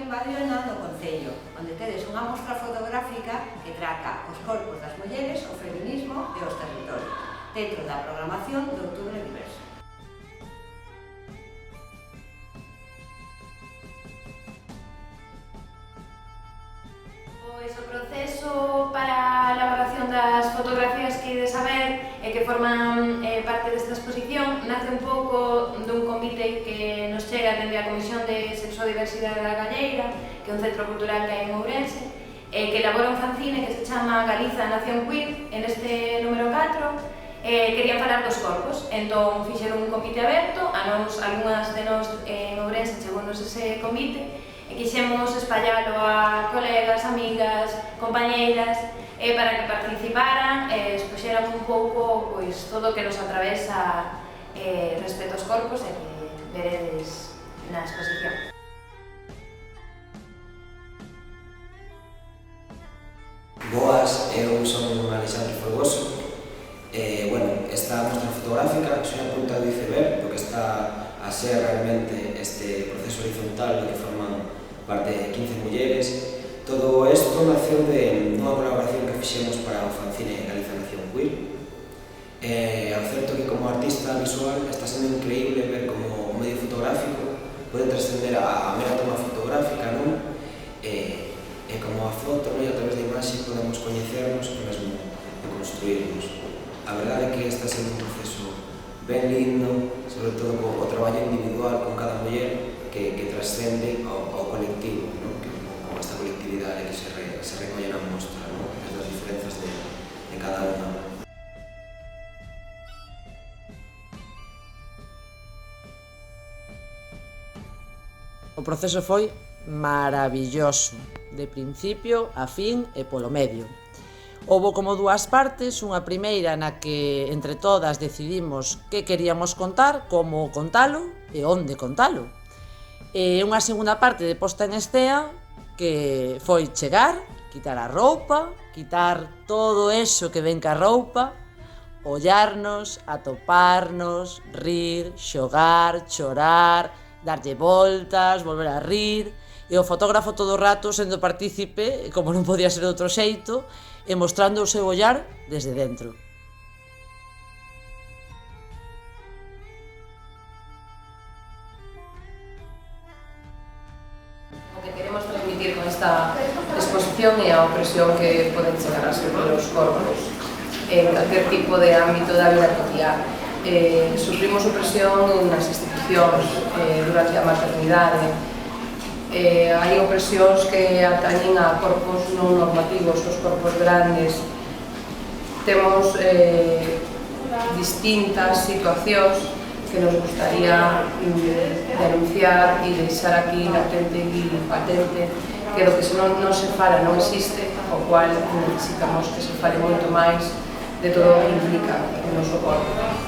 en Badiona, no Concello, onde tedes unha mostra fotográfica que trata os corpos das mulleres, o feminismo e os territorios, dentro da programación de Outubro Diverso. Pois o proceso para a elaboración das fotografías que ides a ver e que forman parte desta exposición nace un pouco dun convite que nos chega dende a Comisión de Sexodiversidade da Galleira, que é un centro cultural que hai en Ourense, que elabora un fanzine que se chama Galiza Nación Queer. En este número 4 querían falar dos corpos, entón fixeron un convite aberto, a nos, algunhas de nós en Ourense chegounos ese convite, e quixemos espallalo a colegas, amigas, compañeiras, para que participaran e expuxeran un pouco pois, todo o que nos atravesa respecto aos corpos e que veredes na exposición. Boas, eu son Alexandre Folgoso. Esta mostra fotográfica é unha punta do iceberg, porque está a ser realmente este proceso horizontal do que forman parte de 15 mulleres. Todo isto naceu de unha colaboración que fixemos para o fanzine Galiza Nación Queer. Ao certo que como artista visual está sendo increíble ver como o medio fotográfico pode trascender a mera toma fotográfica, non? E como a foto, e a través da imaxe podemos coñecernos e mesmo construirnos. A verdade é que está sendo un proceso ben lindo, sobre todo co traballo individual con cada muller que trascende ao colectivo, que con esta colectividade que se recolle na mostra, desde as diferenzas de cada unha. O proceso foi maravilloso, de principio a fin e polo medio. Houbo como dúas partes, unha primeira na que entre todas decidimos que queríamos contar, como contalo e onde contalo. E unha segunda parte de posta en escena que foi chegar, quitar a roupa, quitar todo eso que ven ca roupa, ollarnos, atoparnos, rir, xogar, chorar, darlle voltas, volver a rir, e o fotógrafo todo o rato sendo partícipe, como non podía ser de outro xeito, e mostrando o seu ollar desde dentro. O que queremos transmitir con esta exposición é a opresión que poden chegar a ser os corpos en calquer tipo de ámbito da vida cotidiana. Sufrimos opresión nas institucións durante a maternidade. Hai opresións que atañen a corpos non normativos, os corpos grandes. Temos distintas situacións que nos gustaría denunciar e deixar aquí latente e patente que do que non se fala non existe, o cual necesitamos que se fale moito máis de todo o que implica o noso corpo.